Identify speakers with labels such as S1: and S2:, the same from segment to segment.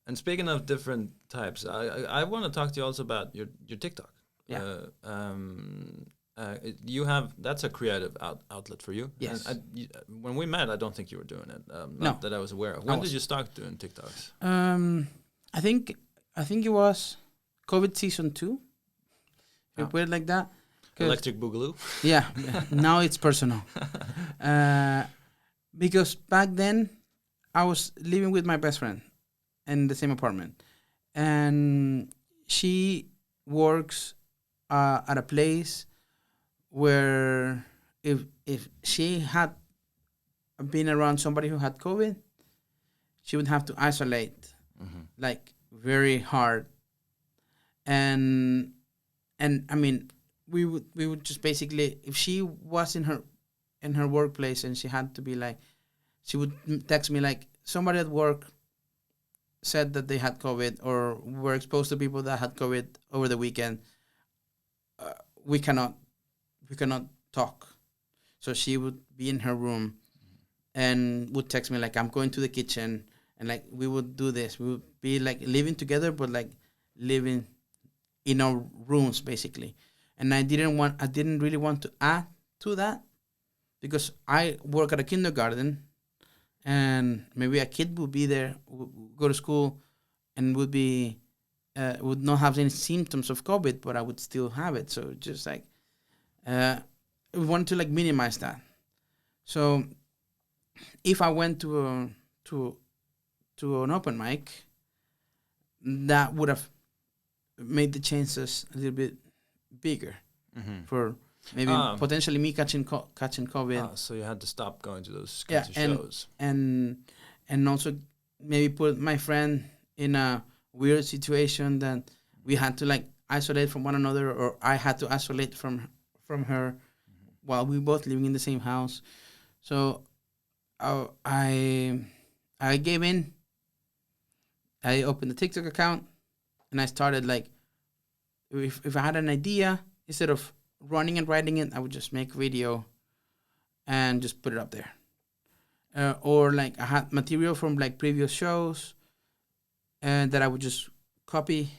S1: And speaking of different types, I want to talk to you also about your TikTok.
S2: Yeah.
S1: You have that's a creative outlet for you.
S2: Yes.
S1: And when we met, I don't think you were doing it.
S2: No.
S1: Not that I was aware of.
S2: I
S1: When did
S2: was.
S1: you start doing TikToks?
S2: I think it was COVID season 2. If you
S1: Yeah.
S2: put it like that.
S1: Electric Boogaloo.
S2: Yeah. Now it's personal. Because back then I was living with my best friend in the same apartment, and she works at a place where if she had been around somebody who had COVID, she would have to isolate like very hard, and I mean we would just basically, if she was in her workplace and she had to be like, she would text me like, somebody at work said that they had COVID or were exposed to people that had COVID over the weekend. We cannot talk. So she would be in her room and would text me like, I'm going to the kitchen, and like we would do this. We would be like living together, but like living in our rooms basically. And I didn't really want to add to that because I work at a kindergarten, and maybe a kid would be there, go to school, and would not have any symptoms of COVID, but I would still have it. So just like we wanted to like minimize that. So if I went to an open mic, that would have made the chances a little bit bigger for maybe potentially me catching COVID.
S1: So you had to stop going to those
S2: Yeah,
S1: kinds of shows.
S2: and also maybe put my friend in a weird situation that we had to like isolate from one another, or I had to isolate from her while we both living in the same house. So I gave in. I opened the TikTok account and I started like, if I had an idea, instead of running and writing it, I would just make a video and just put it up there. Or like I had material from like previous shows and that I would just copy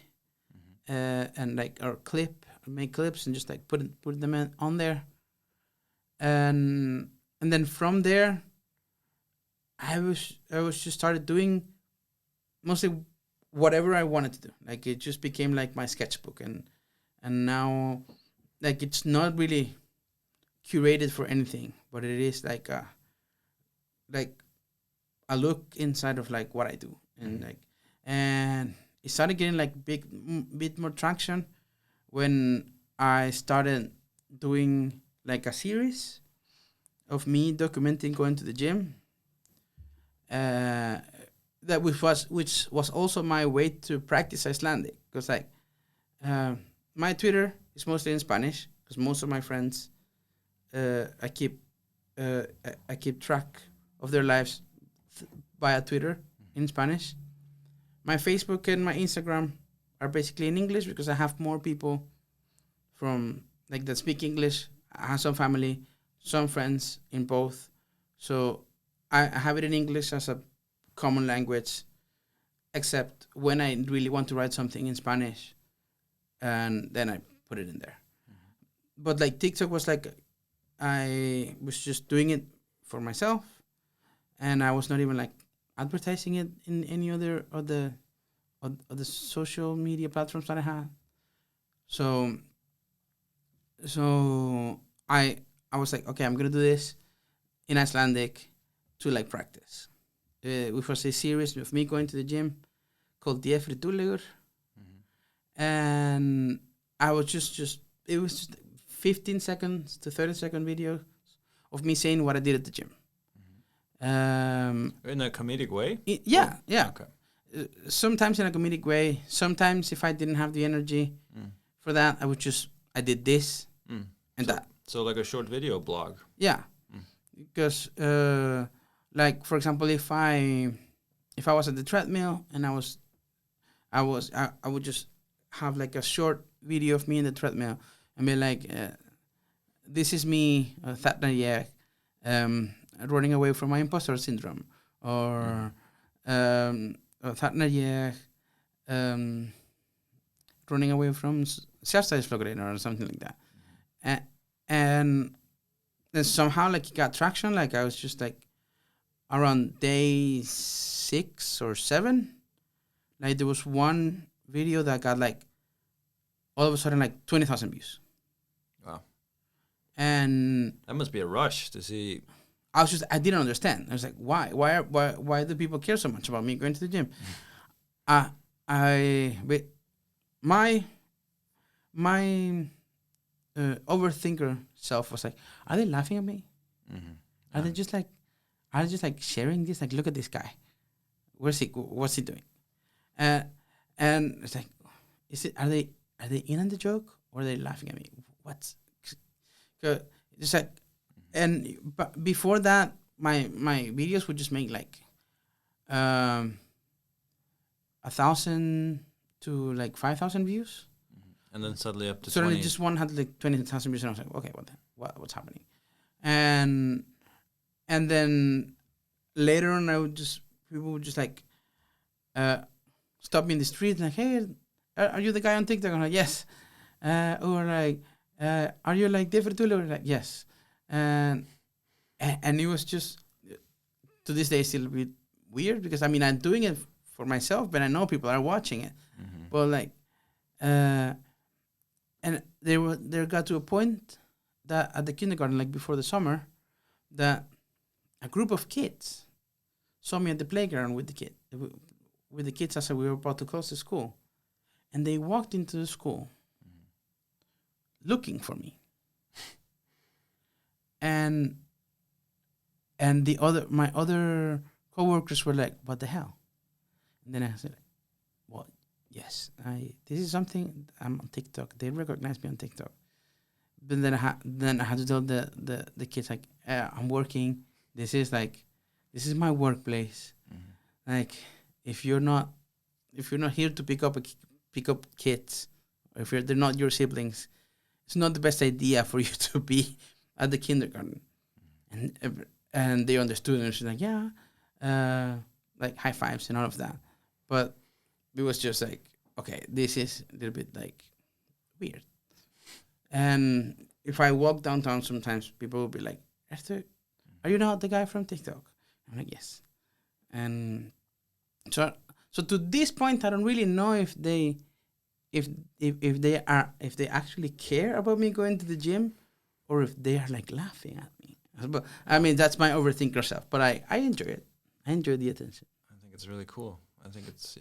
S2: and like, or make clips and just like put them on there. And then from there, I was just started doing mostly whatever I wanted to do. Like it just became like my sketchbook, and now like it's not really curated for anything, but it is like a look inside of like what I do, and it started getting like bit more traction when I started doing like a series of me documenting going to the gym. That which was also my way to practice Icelandic, because like my Twitter is mostly in Spanish because most of my friends I keep track of their lives via Twitter in Spanish. My Facebook and my Instagram are basically in English because I have more people from like that speak English. I have some family, some friends in both, so I have it in English as a common language, except when I really want to write something in Spanish, and then I put it in there. But like TikTok was like, I was just doing it for myself, and I was not even like advertising it in any other of the social media platforms that I had. So I was like, okay, I'm gonna do this in Icelandic to like practice. Which was a series of me going to the gym called Die Fritulegur. And I was just it was just 15 seconds to 30-second video of me saying what I did at the gym.
S1: In a comedic way?
S2: Yeah.
S1: Okay.
S2: Sometimes in a comedic way. Sometimes if I didn't have the energy for that, I did this and that.
S1: So like a short video blog.
S2: Yeah. Because like for example, if I was at the treadmill and I would just have like a short video of me in the treadmill and be like, this is me, running away from my imposter syndrome, or Tharna ég running away from sjálfstæðisflokkurinn or something like that. And then somehow like it got traction. Like I was just like around day 6 or 7. Like there was one video that got like all of a sudden like 20,000 views.
S1: Wow.
S2: And
S1: that must be a rush to see.
S2: I didn't understand. I was like, why do people care so much about me going to the gym? My overthinker self was like, are they laughing at me?
S1: Mm-hmm.
S2: Are they just like sharing this? Like, look at this guy. What's he doing? And it's like, are they in on the joke or are they laughing at me? What's it's like, and but before that, my videos would just make like 1,000 to like 5,000 views.
S1: And then suddenly up to
S2: suddenly
S1: 20.
S2: just one had like 20,000 views, and I was like, okay, what's happening? And then later on, people would just like stop me in the street like, hey, are you the guy on TikTok? I'm like, yes. Or like, are you like David Tulu? Like, yes. And it was just, to this day, still a bit weird because I mean I'm doing it for myself, but I know people are watching it.
S1: Mm-hmm.
S2: But like, and there got to a point that at the kindergarten, like before the summer, that a group of kids saw me at the playground with the kids as we were about to close the school, and they walked into the school looking for me, and my other coworkers were like, "What the hell?" And then I said, "Well, yes, this is something. I'm on TikTok. They recognize me on TikTok." But then I had to tell the kids like, "I'm working. This is my workplace. Mm-hmm. Like, if you're not here to pick up kids, or if they're not your siblings, it's not the best idea for you to be at the kindergarten." Mm-hmm. And they understood, and she's like, "Yeah," like high fives and all of that. But it was just like, okay, this is a little bit like weird. And if I walk downtown, sometimes people will be like, "Esther, are you not the guy from TikTok?" I'm like, "Yes." And so to this point, I don't really know if they actually care about me going to the gym, or if they are like laughing at me. But I mean, that's my overthinker self. But I enjoy it. I enjoy the attention.
S1: I think it's really cool. I think it's